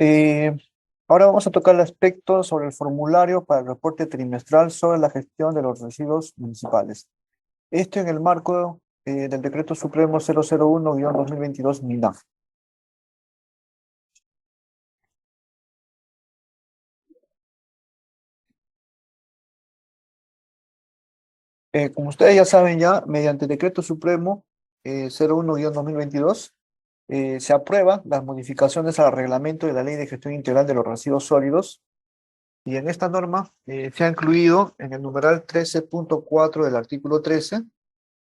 Eh, Ahora vamos a tocar el aspecto sobre el formulario para el reporte trimestral sobre la gestión de los residuos municipales. Esto en el marco del Decreto Supremo 001-2022 MINAF. Como ustedes ya saben mediante el Decreto Supremo 01-2022 se aprueban las modificaciones al reglamento de la Ley de Gestión Integral de los Residuos Sólidos. Y en esta norma se ha incluido en el numeral 13.4 del artículo 13,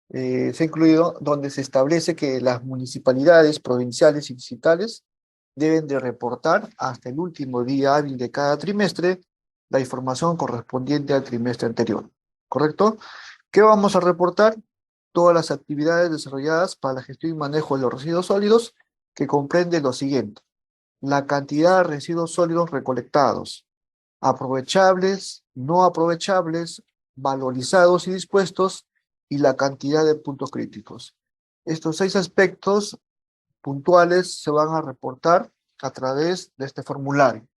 se ha incluido donde se establece que las municipalidades provinciales y distritales deben de reportar hasta el último día hábil de cada trimestre la información correspondiente al trimestre anterior. ¿Correcto? ¿Qué vamos a reportar? Todas las actividades desarrolladas para la gestión y manejo de los residuos sólidos, que comprende lo siguiente: la cantidad de residuos sólidos recolectados, aprovechables, no aprovechables, valorizados y dispuestos, y la cantidad de puntos críticos. Estos 6 aspectos puntuales se van a reportar a través de este formulario.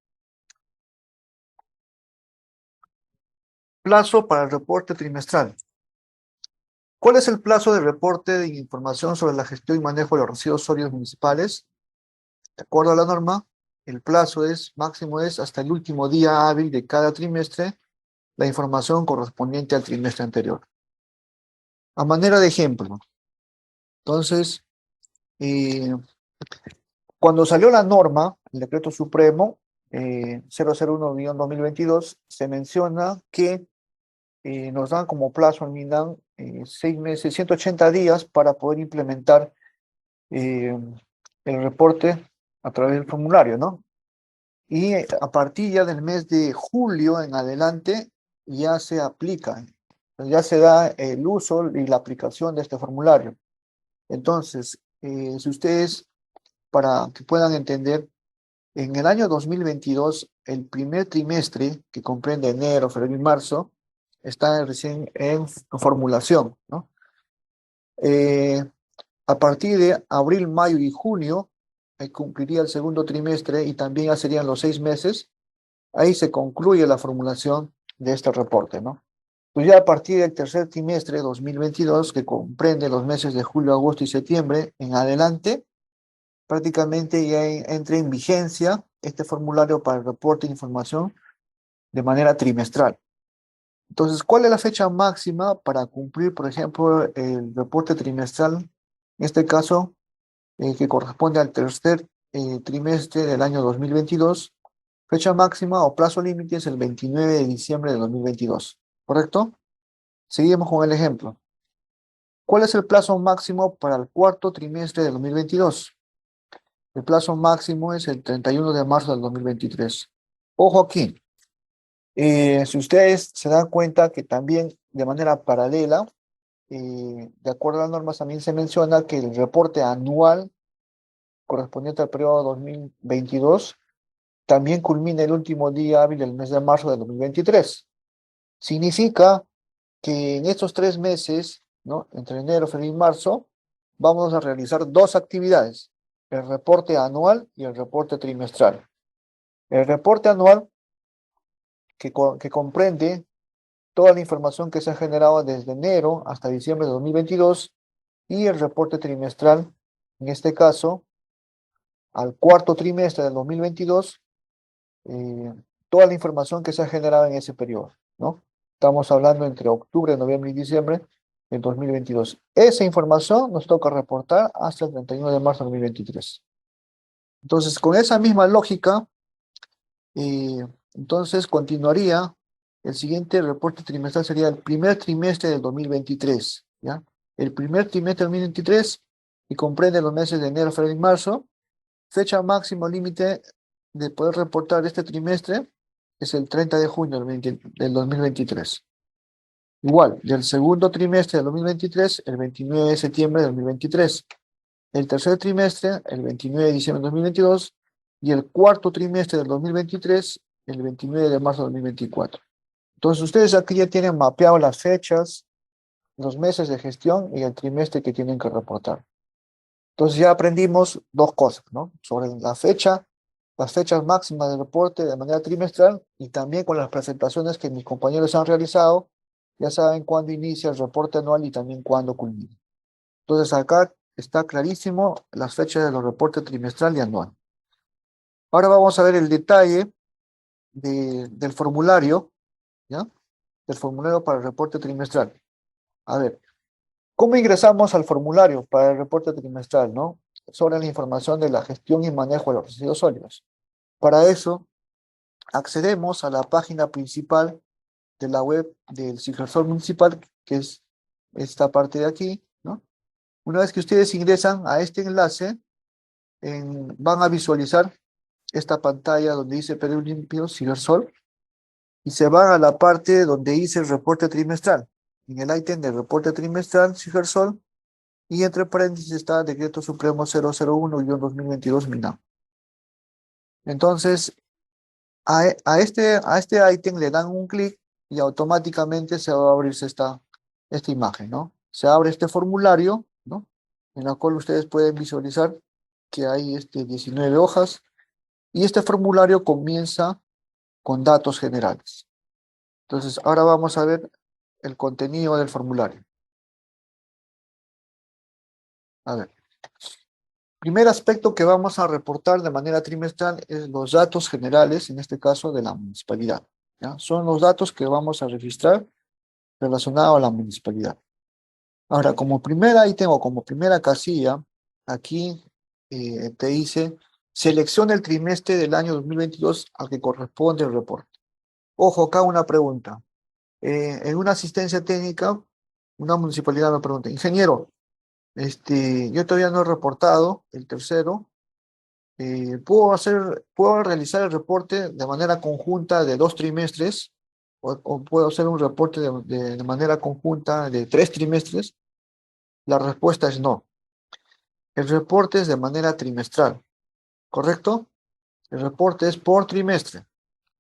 Plazo para el reporte trimestral. ¿Cuál es el plazo de reporte de información sobre la gestión y manejo de los residuos sólidos municipales? De acuerdo a la norma, el plazo máximo es hasta el último día hábil de cada trimestre, la información correspondiente al trimestre anterior. A manera de ejemplo, entonces, eh, cuando salió la norma, el Decreto Supremo 001-2022, se menciona que nos dan como plazo al MINAN 6 meses, 180 días para poder implementar eh, el reporte a través del formulario, ¿no? Y a partir ya del mes de julio en adelante ya se aplica, ya se da el uso y la aplicación de este formulario. Entonces, si ustedes, para que puedan entender, en el año 2022, el primer trimestre, que comprende enero, febrero y marzo, está recién en formulación, ¿no? Eh, a partir de abril, mayo y junio, cumpliría el segundo trimestre y también ya serían los 6 meses. Ahí se concluye la formulación de este reporte, ¿no? Pues ya a partir del tercer trimestre de 2022, que comprende los meses de julio, agosto y septiembre, en adelante, prácticamente ya entra en vigencia este formulario para el reporte de información de manera trimestral. Entonces, ¿cuál es la fecha máxima para cumplir, por ejemplo, el reporte trimestral? En este caso, que corresponde al tercer trimestre del año 2022. Fecha máxima o plazo límite es el 29 de diciembre de 2022. ¿Correcto? Seguimos con el ejemplo. ¿Cuál es el plazo máximo para el cuarto trimestre de 2022? El plazo máximo es el 31 de marzo del 2023. Ojo aquí. Si ustedes se dan cuenta que también de manera paralela, de acuerdo a las normas, también se menciona que el reporte anual correspondiente al periodo 2022 también culmina el último día hábil del mes de marzo de 2023. Significa que en estos 3 meses, ¿no? Entre enero, febrero y marzo, vamos a realizar dos actividades: el reporte anual y el reporte trimestral. El reporte anual, que comprende toda la información que se ha generado desde enero hasta diciembre de 2022, y el reporte trimestral, en este caso, al cuarto trimestre del 2022, eh, toda la información que se ha generado en ese periodo, ¿no? Estamos hablando entre octubre, noviembre y diciembre del 2022. Esa información nos toca reportar hasta el 31 de marzo de 2023. Entonces, con esa misma lógica, eh, entonces continuaría el siguiente reporte trimestral, sería el primer trimestre del 2023, ¿ya? El primer trimestre del 2023, que comprende los meses de enero, febrero y marzo. Fecha máximo límite de poder reportar este trimestre es el 30 de junio del 2023. Igual, del segundo trimestre del 2023, el 29 de septiembre del 2023. El tercer trimestre, el 29 de diciembre del 2022. Y el cuarto trimestre del 2023, el 29 de marzo del 2024. Entonces, ustedes aquí ya tienen mapeado las fechas, los meses de gestión y el trimestre que tienen que reportar. Entonces, ya aprendimos dos cosas, ¿no? Sobre la fecha las fechas máximas del reporte de manera trimestral y también con las presentaciones que mis compañeros han realizado. Ya saben cuándo inicia el reporte anual y también cuándo culmina. Entonces acá está clarísimo las fechas de los reportes trimestral y anual. Ahora vamos a ver el detalle del formulario, ¿ya? Del formulario para el reporte trimestral. A ver, ¿cómo ingresamos al formulario para el reporte trimestral, no? Sobre la información de la gestión y manejo de los residuos sólidos. Para eso, accedemos a la página principal de la web del Sigersol municipal, que es esta parte de aquí, ¿no? Una vez que ustedes ingresan a este enlace, van a visualizar esta pantalla donde dice Perú Limpio Sigersol y se van a la parte donde dice el reporte trimestral. En el ítem de reporte trimestral Sigersol y entre paréntesis está Decreto Supremo 001-2022 MINAM. Entonces, a este ítem le dan un clic y automáticamente se va a abrirse esta imagen, ¿no? Se abre este formulario, ¿no? En la cual ustedes pueden visualizar que hay 19 hojas y este formulario comienza con datos generales. Entonces, ahora vamos a ver el contenido del formulario. A ver. Primer aspecto que vamos a reportar de manera trimestral es los datos generales, en este caso de la municipalidad, ¿ya? Son los datos que vamos a registrar relacionados a la municipalidad. Ahora, como primer ítem o como primera casilla, aquí te dice, selecciona el trimestre del año 2022 al que corresponde el reporte. Ojo, acá una pregunta. En una asistencia técnica, una municipalidad me pregunta, ingeniero, yo todavía no he reportado el tercero. ¿Puedo realizar el reporte de manera conjunta de 2 trimestres? ¿O puedo hacer un reporte de manera conjunta de 3 trimestres? La respuesta es no. El reporte es de manera trimestral, ¿correcto? El reporte es por trimestre.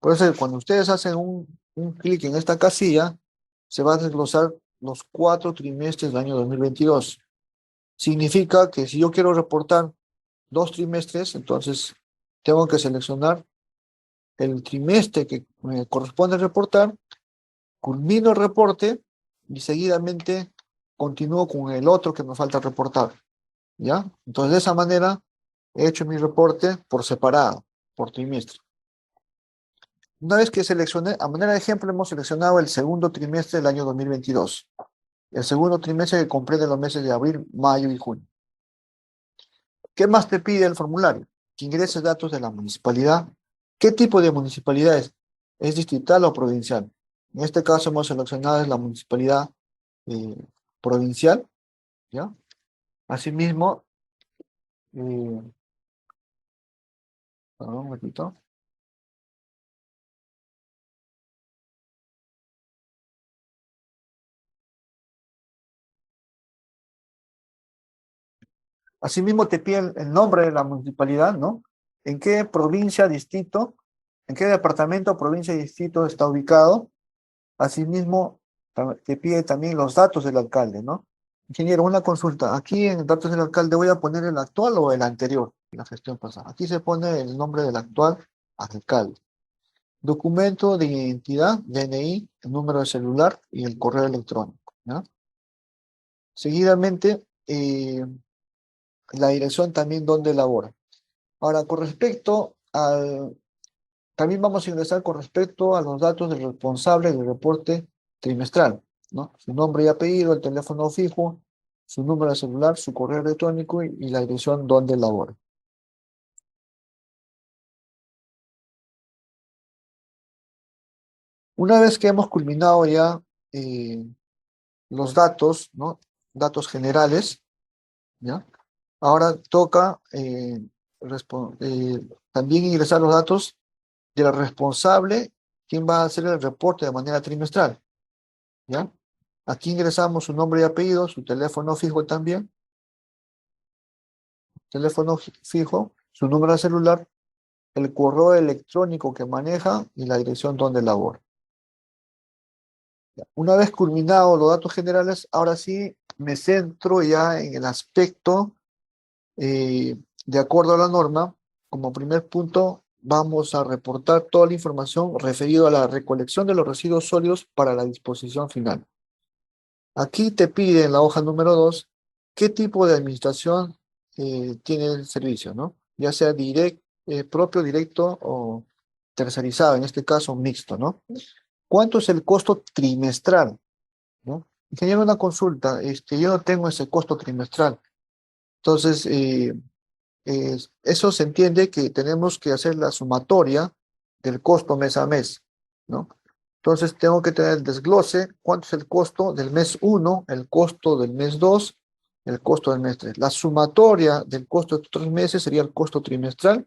Por eso cuando ustedes hacen un clic en esta casilla, se va a desglosar los 4 trimestres del año 2022. Significa que si yo quiero reportar 2 trimestres, entonces tengo que seleccionar el trimestre que me corresponde reportar, culmino el reporte y seguidamente continúo con el otro que me falta reportar, ¿ya? Entonces, de esa manera he hecho mi reporte por separado, por trimestre. Una vez que seleccioné, a manera de ejemplo, hemos seleccionado el segundo trimestre del año 2022. El segundo trimestre que comprende los meses de abril, mayo y junio. ¿Qué más te pide el formulario? Que ingreses datos de la municipalidad. ¿Qué tipo de municipalidad es? ¿Es distrital o provincial? En este caso hemos seleccionado la municipalidad eh, provincial, ¿ya? Asimismo, eh, perdón, un momentito. Asimismo te pide el nombre de la municipalidad, ¿no? ¿En qué provincia, distrito, en qué departamento, provincia y distrito está ubicado? Asimismo, te pide también los datos del alcalde, ¿no? Ingeniero, una consulta. Aquí en datos del alcalde voy a poner el actual o el anterior, la gestión pasada. Aquí se pone el nombre del actual alcalde. Documento de identidad, DNI, el número de celular y el correo electrónico, ¿no? Seguidamente, la dirección también donde labora. Ahora, con respecto al también vamos a ingresar con respecto a los datos del responsable del reporte trimestral, ¿no? Su nombre y apellido, el teléfono fijo, su número de celular, su correo electrónico y la dirección donde labora. Una vez que hemos culminado ya los datos, ¿no? Datos generales, ¿ya? Ahora toca también ingresar los datos del responsable, quien va a hacer el reporte de manera trimestral, ¿ya? Aquí ingresamos su nombre y apellido, su teléfono fijo también, fijo, su número de celular, el correo electrónico que maneja y la dirección donde labora. Una vez culminados los datos generales, ahora sí me centro ya en el aspecto, de acuerdo a la norma, como primer punto, vamos a reportar toda la información referida a la recolección de los residuos sólidos para la disposición final. Aquí te pide en la hoja número 2 qué tipo de administración tiene el servicio, ¿no? Ya sea propio, directo o tercerizado, en este caso mixto, ¿no? ¿Cuánto es el costo trimestral? ¿No? Ingeniero, una consulta, yo no tengo ese costo trimestral. Entonces, eso se entiende que tenemos que hacer la sumatoria del costo mes a mes, ¿no? Entonces tengo que tener el desglose, cuánto es el costo del mes 1, el costo del mes 2, el costo del mes 3. La sumatoria del costo de estos 3 meses sería el costo trimestral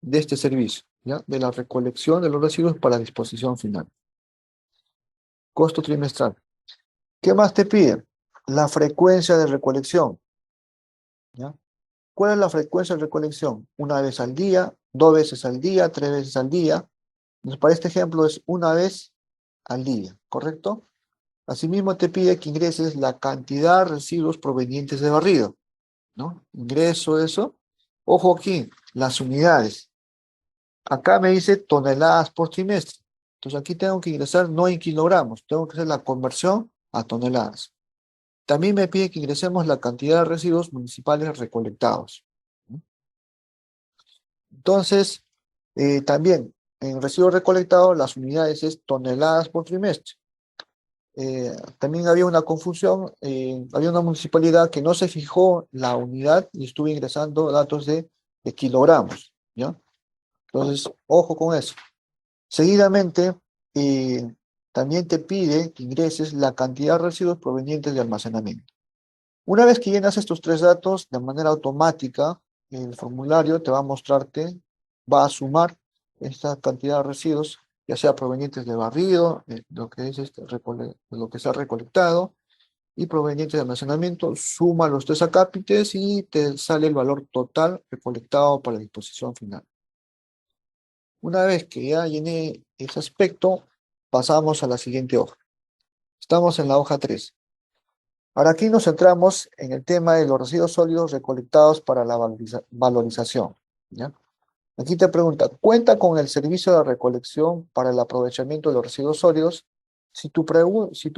de este servicio, ¿ya? De la recolección de los residuos para disposición final. Costo trimestral. ¿Qué más te pide? La frecuencia de recolección, ¿ya? ¿Cuál es la frecuencia de recolección? Una vez al día, 2 veces al día, 3 veces al día. Entonces, para este ejemplo es una vez al día, ¿correcto? Asimismo te pide que ingreses la cantidad de residuos provenientes de barrido, ¿no? Ingreso eso. Ojo aquí, las unidades. Acá me dice toneladas por trimestre. Entonces aquí tengo que ingresar no en kilogramos, tengo que hacer la conversión a toneladas. También me pide que ingresemos la cantidad de residuos municipales recolectados. Entonces, también en residuos recolectados las unidades es toneladas por trimestre. También había una confusión, había una municipalidad que no se fijó la unidad y estuve ingresando datos de kilogramos, ¿ya? Entonces, ojo con eso. Seguidamente, también te pide que ingreses la cantidad de residuos provenientes de almacenamiento. Una vez que llenas estos 3 datos, de manera automática, el formulario te va a mostrarte, va a sumar esta cantidad de residuos, ya sea provenientes de barrido, lo que es lo que se ha recolectado, y provenientes de almacenamiento, suma los 3 acápites y te sale el valor total recolectado para la disposición final. Una vez que ya llené ese aspecto, pasamos a la siguiente hoja. Estamos en la hoja 3. Ahora aquí nos centramos en el tema de los residuos sólidos recolectados para la valorización, ¿ya? Aquí te pregunta, ¿cuenta con el servicio de recolección para el aprovechamiento de los residuos sólidos? Si tu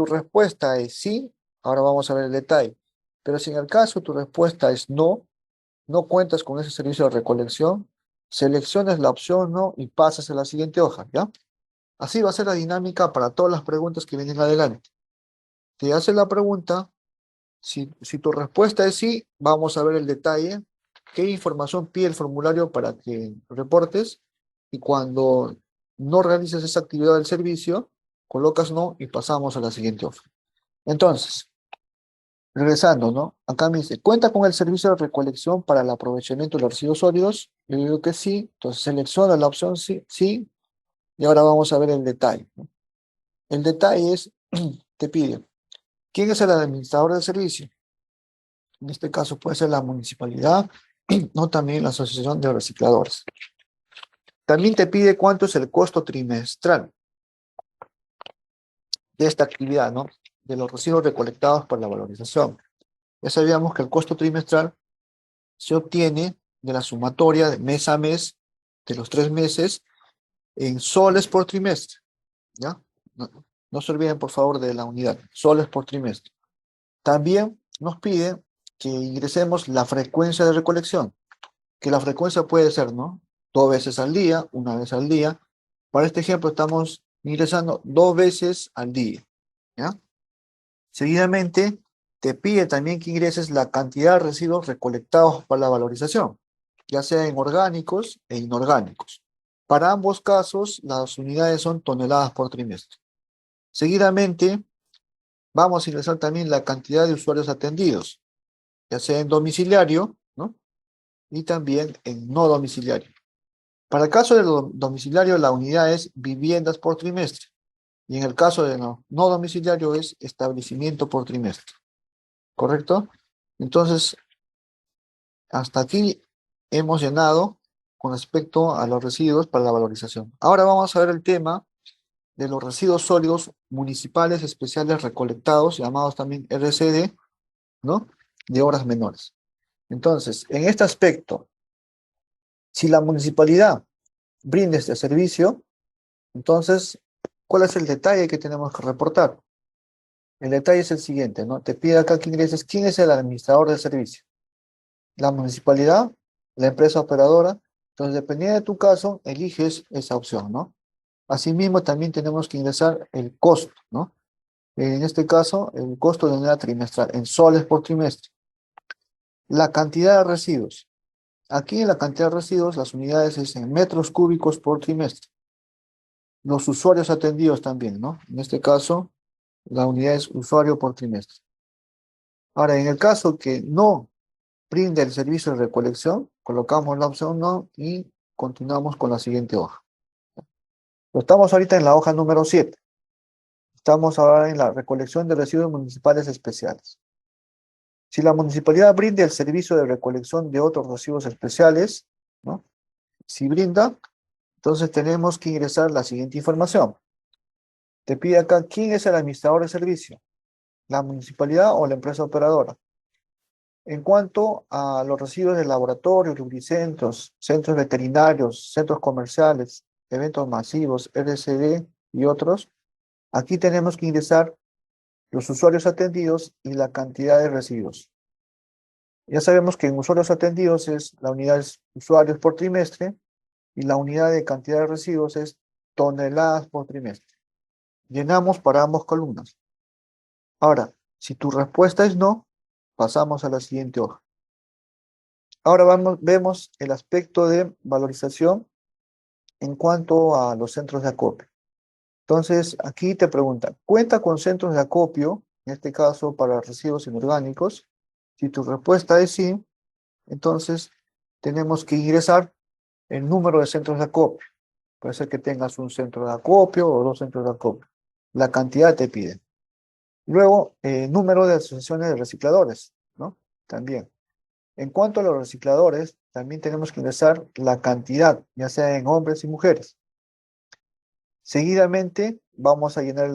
respuesta es sí, ahora vamos a ver el detalle. Pero si en el caso tu respuesta es no, no cuentas con ese servicio de recolección, seleccionas la opción no y pasas a la siguiente hoja, ¿ya? Así va a ser la dinámica para todas las preguntas que vienen adelante. Te hace la pregunta. Si tu respuesta es sí, vamos a ver el detalle, qué información pide el formulario para que reportes, y cuando no realices esa actividad del servicio, colocas no y pasamos a la siguiente hoja. Entonces, regresando, ¿no? Acá me dice, ¿cuenta con el servicio de recolección para el aprovechamiento de los residuos sólidos? Yo digo que sí, entonces selecciona la opción sí, sí, y ahora vamos a ver el detalle, ¿no? El detalle es, te pide, ¿quién es el administrador del servicio? En este caso puede ser la municipalidad, no también la asociación de recicladores. También te pide cuánto es el costo trimestral de esta actividad, ¿no? De los residuos recolectados por la valorización. Ya sabíamos que el costo trimestral se obtiene de la sumatoria de mes a mes de los 3 meses en soles por trimestre, ¿ya? No se olviden, por favor, de la unidad, soles por trimestre. También nos pide que ingresemos la frecuencia de recolección, que la frecuencia puede ser, ¿no? 2 veces al día, una vez al día. Para este ejemplo estamos ingresando 2 veces al día, ¿ya? Seguidamente, te pide también que ingreses la cantidad de residuos recolectados para la valorización, ya sea en orgánicos e inorgánicos. Para ambos casos, las unidades son toneladas por trimestre. Seguidamente, vamos a ingresar también la cantidad de usuarios atendidos, ya sea en domiciliario, ¿no? Y también en no domiciliario. Para el caso de domiciliario, la unidad es viviendas por trimestre. Y en el caso de no domiciliario es establecimiento por trimestre. ¿Correcto? Entonces, hasta aquí hemos llenado con respecto a los residuos para la valorización. Ahora vamos a ver el tema de los residuos sólidos municipales especiales recolectados, llamados también RCD, ¿no? De obras menores. Entonces, en este aspecto, si la municipalidad brinde este servicio, entonces, ¿cuál es el detalle que tenemos que reportar? El detalle es el siguiente, ¿no? Te pide acá que ingreses quién es el administrador del servicio. La municipalidad, la empresa operadora. Entonces, dependiendo de tu caso, eliges esa opción, ¿no? Asimismo, también tenemos que ingresar el costo, ¿no? En este caso, el costo de unidad trimestral, en soles por trimestre. La cantidad de residuos. Aquí en la cantidad de residuos, las unidades es en metros cúbicos por trimestre. Los usuarios atendidos también, ¿no? En este caso, la unidad es usuario por trimestre. Ahora, en el caso que no brinde el servicio de recolección, colocamos la opción no y continuamos con la siguiente hoja. Estamos ahorita en la hoja número 7. Estamos ahora en la recolección de residuos municipales especiales. Si la municipalidad brinda el servicio de recolección de otros residuos especiales, ¿no? Si brinda, entonces tenemos que ingresar la siguiente información. Te pide acá quién es el administrador de servicio, la municipalidad o la empresa operadora. En cuanto a los residuos de laboratorios, lubricentros, centros veterinarios, centros comerciales, eventos masivos, RCD y otros, aquí tenemos que ingresar los usuarios atendidos y la cantidad de residuos. Ya sabemos que en usuarios atendidos es la unidad de usuarios por trimestre y la unidad de cantidad de residuos es toneladas por trimestre. Llenamos para ambas columnas. Ahora, si tu respuesta es no, pasamos a la siguiente hoja. Ahora vemos el aspecto de valorización en cuanto a los centros de acopio. Entonces, aquí te pregunta, ¿cuenta con centros de acopio, en este caso para residuos inorgánicos? Si tu respuesta es sí, entonces tenemos que ingresar el número de centros de acopio. Puede ser que tengas un centro de acopio o dos centros de acopio. La cantidad te pide. Luego, número de asociaciones de recicladores, ¿no? También. En cuanto a los recicladores, también tenemos que ingresar la cantidad, ya sea en hombres y mujeres. Seguidamente, vamos a llenar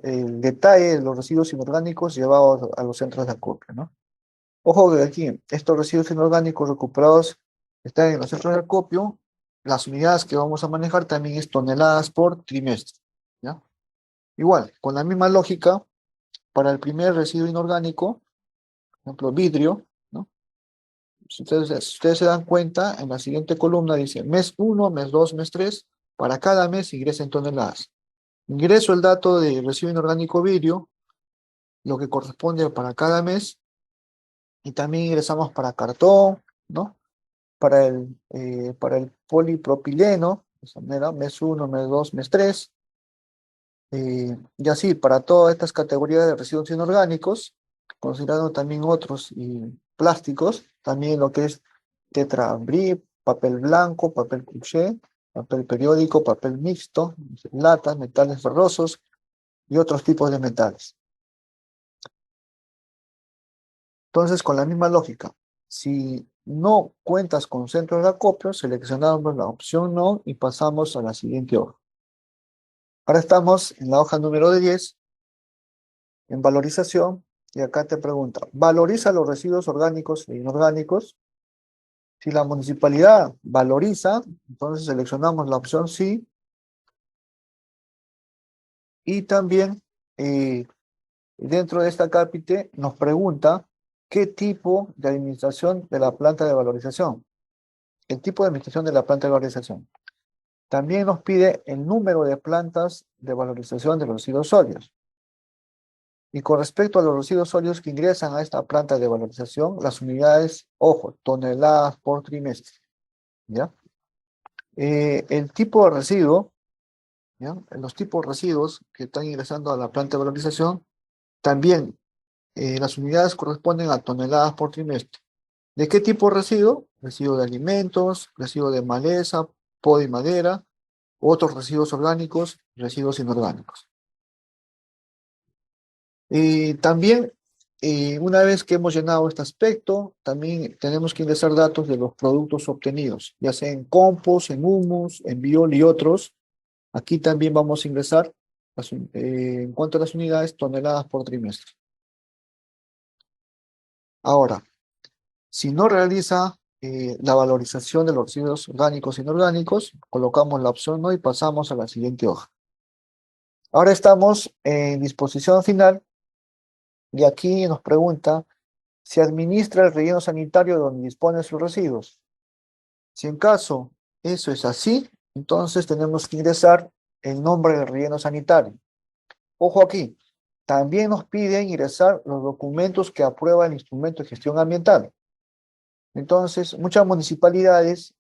el detalle de los residuos inorgánicos llevados a los centros de acopio, ¿no? Ojo que aquí, estos residuos inorgánicos recuperados están en los centros de acopio. Las unidades que vamos a manejar también es toneladas por trimestre, ¿ya? Igual, con la misma lógica, para el primer residuo inorgánico, por ejemplo, vidrio, ¿no? Si ustedes se dan cuenta, en la siguiente columna dice mes 1, mes 2, mes 3, para cada mes ingresen toneladas. Ingreso el dato de residuo inorgánico vidrio, lo que corresponde para cada mes, y también ingresamos para cartón, ¿no? Para el polipropileno, de esa manera, mes 1, mes 2, mes 3, y así para todas estas categorías de residuos inorgánicos, considerando también otros y plásticos, también lo que es Tetra Bri, papel blanco, papel couché, papel periódico, papel mixto, latas, metales ferrosos y otros tipos de metales. Entonces, con la misma lógica, si no cuentas con centro de acopio, seleccionamos la opción no y pasamos a la siguiente hoja. Ahora estamos en la hoja número 10, en valorización, y acá te pregunta, ¿valoriza los residuos orgánicos e inorgánicos? Si la municipalidad valoriza, entonces seleccionamos la opción sí, y también dentro de esta cápite nos pregunta qué tipo de administración de la planta de valorización, el tipo de administración de la planta de valorización. También nos pide el número de plantas de valorización de los residuos sólidos. Y con respecto a los residuos sólidos que ingresan a esta planta de valorización, las unidades, ojo, toneladas por trimestre, ¿ya? El tipo de residuo, ¿ya? Los tipos de residuos que están ingresando a la planta de valorización, también las unidades corresponden a toneladas por trimestre. ¿De qué tipo de residuo? Residuo de alimentos, residuo de maleza, poda y madera, otros residuos orgánicos, residuos inorgánicos. También, una vez que hemos llenado este aspecto, también tenemos que ingresar datos de los productos obtenidos, ya sea en compost, en humus, en biol y otros. Aquí también vamos a ingresar, en cuanto a las unidades, toneladas por trimestre. Ahora, si no realiza la valorización de los residuos orgánicos e inorgánicos, colocamos la opción no y pasamos a la siguiente hoja. Ahora estamos en disposición final y aquí nos pregunta si administra el relleno sanitario donde dispone sus residuos. Si en caso eso es así, entonces tenemos que ingresar el nombre del relleno sanitario. Ojo aquí, también nos pide ingresar los documentos que aprueba el instrumento de gestión ambiental. Entonces, muchas municipalidades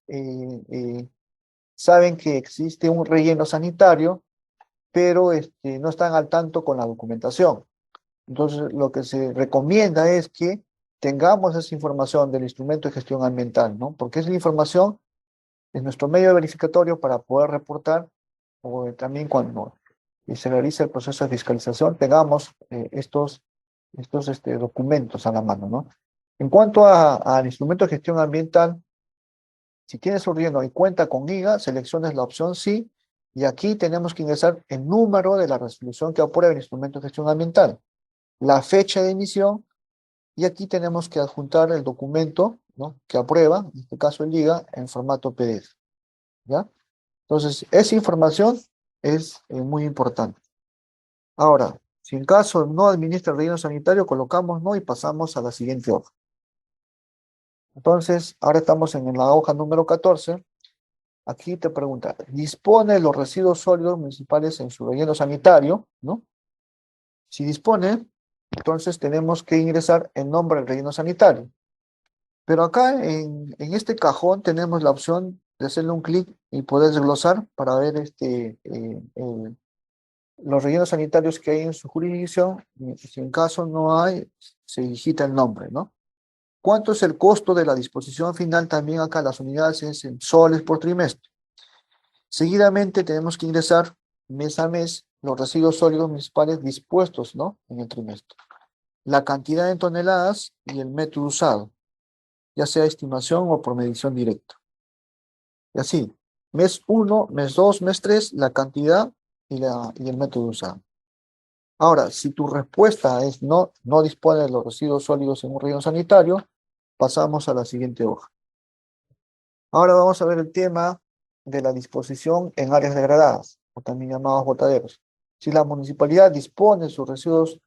saben que existe un relleno sanitario, pero no están al tanto con la documentación. Entonces, lo que se recomienda es que tengamos esa información del instrumento de gestión ambiental, ¿no? Porque es la información, es nuestro medio verificatorio para poder reportar, o también cuando se realiza el proceso de fiscalización, tengamos estos documentos a la mano, ¿no? En cuanto al instrumento de gestión ambiental, si tienes un riendo y cuenta con IGA, selecciones la opción sí, y aquí tenemos que ingresar el número de la resolución que aprueba el instrumento de gestión ambiental, la fecha de emisión, y aquí tenemos que adjuntar el documento, ¿no?, que aprueba, en este caso el IGA, en formato PDF, ¿ya? Entonces, esa información es muy importante. Ahora, si en caso no administra el relleno sanitario, colocamos no y pasamos a la siguiente hoja. Entonces, ahora estamos en la hoja número 14. Aquí te pregunta, ¿dispone los residuos sólidos municipales en su relleno sanitario? ¿No? Si dispone, entonces tenemos que ingresar el nombre del relleno sanitario. Pero acá en este cajón tenemos la opción de hacerle un clic y poder desglosar para ver los rellenos sanitarios que hay en su jurisdicción. Y si en caso no hay, se digita el nombre, ¿no? ¿Cuánto es el costo de la disposición final? También acá las unidades es en soles por trimestre. Seguidamente tenemos que ingresar mes a mes los residuos sólidos municipales dispuestos, ¿no?, en el trimestre. La cantidad en toneladas y el método usado, ya sea estimación o por medición directa. Y así, mes 1, mes 2, mes 3, la cantidad y el método usado. Ahora, si tu respuesta es no dispone de los residuos sólidos en un relleno sanitario, pasamos a la siguiente hoja. Ahora vamos a ver el tema de la disposición en áreas degradadas, o también llamados botaderos. Si la municipalidad dispone de sus residuos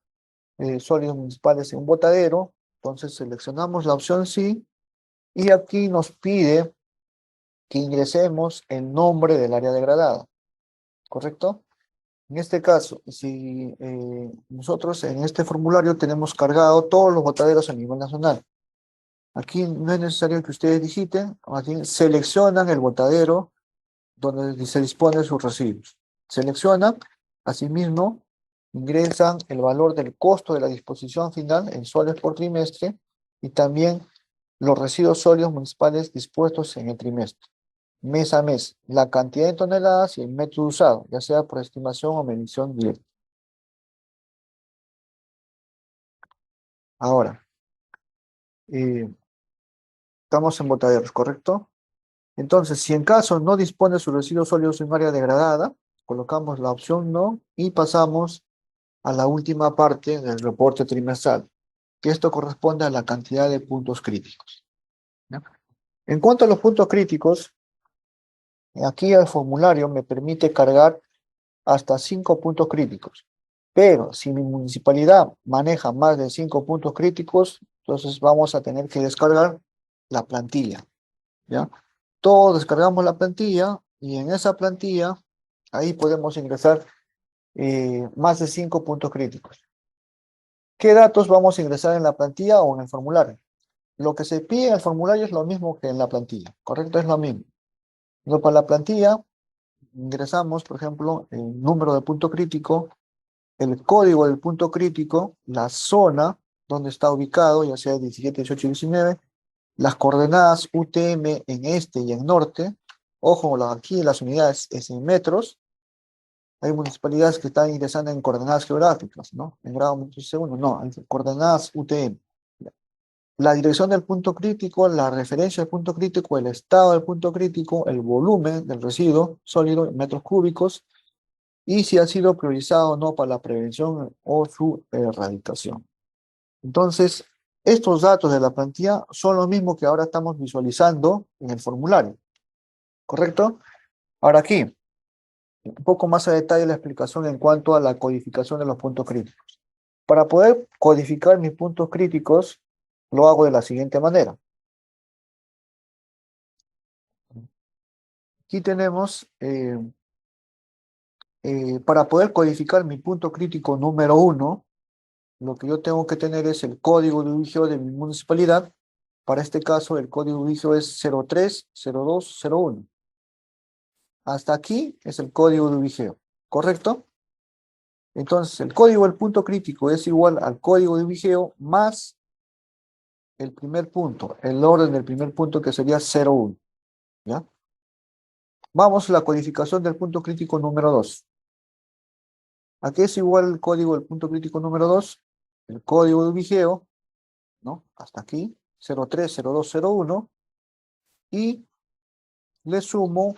sólidos municipales en un botadero, entonces seleccionamos la opción sí, y aquí nos pide que ingresemos el nombre del área degradada, ¿correcto? En este caso, si nosotros en este formulario tenemos cargado todos los botaderos a nivel nacional, aquí no es necesario que ustedes digiten, más bien seleccionan el botadero donde se dispone de sus residuos. Seleccionan, asimismo, ingresan el valor del costo de la disposición final en soles por trimestre y también los residuos sólidos municipales dispuestos en el trimestre, mes a mes, la cantidad de toneladas y el método usado, ya sea por estimación o medición directa. Ahora, estamos en botaderos, ¿correcto? Entonces, si en caso no dispone de sus residuos sólidos en un área degradada, colocamos la opción no y pasamos a la última parte del reporte trimestral, que esto corresponde a la cantidad de puntos críticos, ¿ya? En cuanto a los puntos críticos, aquí el formulario me permite cargar hasta 5 puntos críticos, pero si mi municipalidad maneja más de 5 puntos críticos, entonces vamos a tener que descargar la plantilla, ¿ya? Todos descargamos la plantilla y en esa plantilla, ahí podemos ingresar más de 5 puntos críticos. ¿Qué datos vamos a ingresar en la plantilla o en el formulario? Lo que se pide en el formulario es lo mismo que en la plantilla, ¿correcto? Es lo mismo. Pero para la plantilla ingresamos, por ejemplo, el número de punto crítico, el código del punto crítico, la zona donde está ubicado, ya sea 17, 18 y 19, las coordenadas UTM en este y en norte. Ojo, aquí las unidades es en metros. Hay municipalidades que están ingresando en coordenadas geográficas, ¿no? En grado metro segundo, no, hay coordenadas UTM. La dirección del punto crítico, la referencia del punto crítico, el estado del punto crítico, el volumen del residuo sólido en metros cúbicos y si ha sido priorizado o no para la prevención o su erradicación. Entonces, Estos datos de la plantilla son los mismos que ahora estamos visualizando en el formulario, ¿correcto? Ahora aquí, un poco más a detalle la explicación en cuanto a la codificación de los puntos críticos. Para poder codificar mis puntos críticos, lo hago de la siguiente manera. Aquí tenemos, para poder codificar mi punto crítico número 1, lo que yo tengo que tener es el código de ubicación de mi municipalidad. Para este caso, el código de ubicación es 030201. Hasta aquí es el código de ubicación, ¿correcto? Entonces, el código del punto crítico es igual al código de ubicación más el primer punto, el orden del primer punto que sería 01, ¿ya? Vamos a la codificación del punto crítico número 2. ¿A qué es igual el código del punto crítico número 2? El código de ubicación, ¿no? Hasta aquí, 030201, y le sumo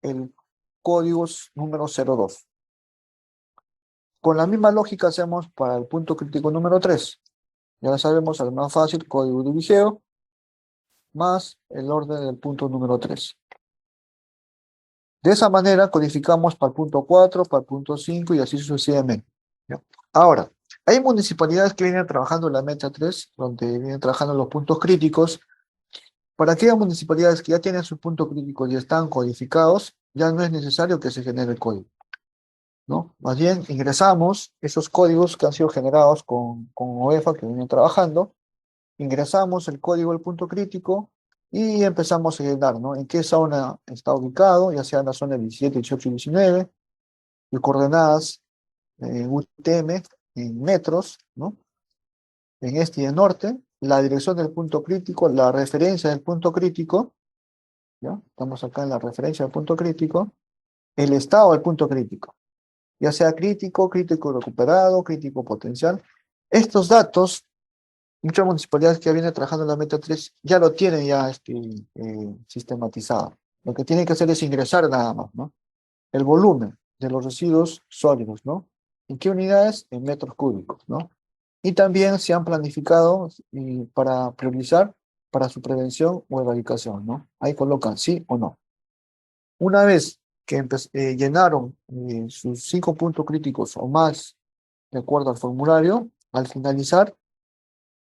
el código número 02. Con la misma lógica hacemos para el punto crítico número 3. Ya lo sabemos, al más fácil, código de ubicación más el orden del punto número 3. De esa manera codificamos para el punto 4, para el punto 5 y así sucesivamente, ¿ya? Ahora, hay municipalidades que vienen trabajando en la meta 3, donde vienen trabajando los puntos críticos. Para aquellas municipalidades que ya tienen sus puntos críticos y están codificados, ya no es necesario que se genere el código, ¿no? Más bien ingresamos esos códigos que han sido generados con OEFA, que vienen trabajando, ingresamos el código del punto crítico y empezamos a llenar, ¿no? En qué zona está ubicado, ya sea en la zona 17, 18 y 19, y coordenadas en UTM, en metros, ¿no? En este y en norte, la dirección del punto crítico, la referencia del punto crítico, ¿ya? Estamos acá en la referencia del punto crítico, el estado del punto crítico, ya sea crítico, crítico recuperado, crítico potencial. Estos datos, muchas municipalidades que ya vienen trabajando en la meta 3 ya lo tienen ya sistematizado. Lo que tienen que hacer es ingresar nada más, ¿no? El volumen de los residuos sólidos, ¿no? ¿En qué unidades? En metros cúbicos, ¿no? Y también se han planificado para priorizar para su prevención o erradicación, ¿no? Ahí colocan sí o no. Una vez que llenaron sus 5 puntos críticos o más, de acuerdo al formulario, al finalizar,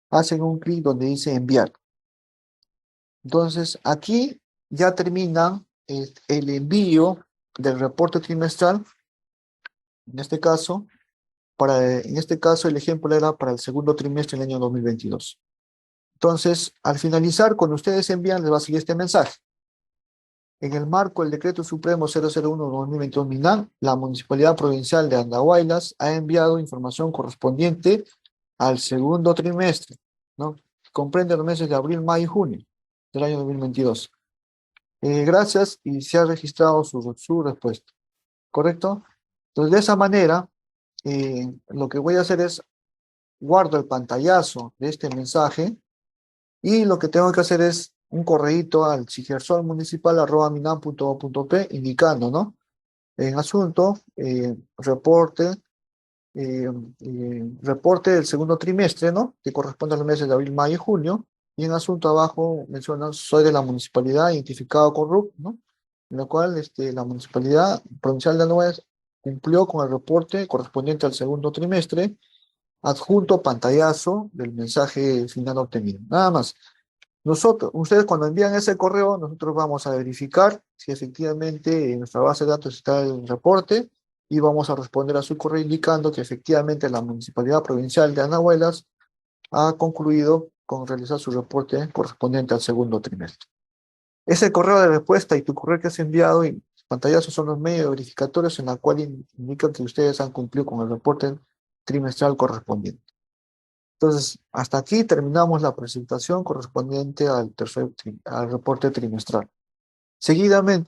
hacen un clic donde dice enviar. Entonces, aquí ya termina el envío del reporte trimestral. En este caso, el ejemplo era para el segundo trimestre del año 2022. Entonces, al finalizar, cuando ustedes envían, les va a salir este mensaje. En el marco del Decreto Supremo 001/2022 MINAN, la Municipalidad Provincial de Andahuaylas ha enviado información correspondiente al segundo trimestre, ¿no? Comprende los meses de abril, mayo y junio del año 2022. Gracias, y se ha registrado su respuesta, ¿correcto? Entonces, de esa manera, lo que voy a hacer es guardo el pantallazo de este mensaje y lo que tengo que hacer es un correíto al sigersolmunicipal@minan.gov.p indicando, ¿no? En asunto, reporte del segundo trimestre, ¿no? Que corresponde a los meses de abril, mayo y junio. Y en asunto abajo menciona, soy de la municipalidad identificado con RUC, ¿no? En la cual la Municipalidad Provincial de Andahuaylas cumplió con el reporte correspondiente al segundo trimestre, adjunto pantallazo del mensaje final obtenido. Nada más. Ustedes cuando envían ese correo, nosotros vamos a verificar si efectivamente en nuestra base de datos está el reporte y vamos a responder a su correo indicando que efectivamente la Municipalidad Provincial de Andahuaylas ha concluido con realizar su reporte correspondiente al segundo trimestre. Ese correo de respuesta y tu correo que has enviado y pantallazos son los medios verificatorios en la cual indican que ustedes han cumplido con el reporte trimestral correspondiente. Entonces, hasta aquí terminamos la presentación correspondiente al reporte trimestral. Seguidamente,